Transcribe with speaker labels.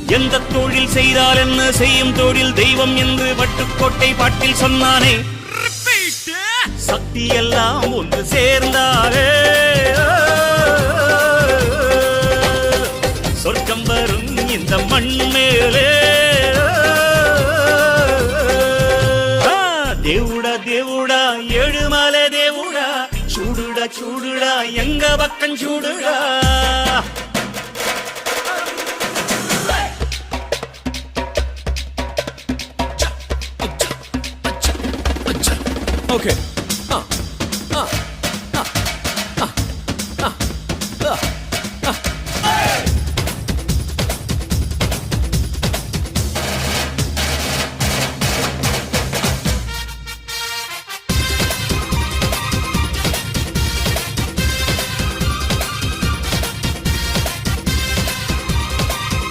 Speaker 1: எந்த தொழில் செய்தால் என்ன செய்யும் தொழில் தெய்வம் என்று வட்டுக்கோட்டை பாட்டில் சொன்னானே. சக்தி எல்லாம் ஒன்று சேர்ந்தாலே சொர்க்கம் வரும் இந்த மண் மேலே. దేవుడా దేవుడా ఏడుమల దేవుడా చూడుడా చూడుడా ఎంగ పక్కం చూడుడా.
Speaker 2: Okay.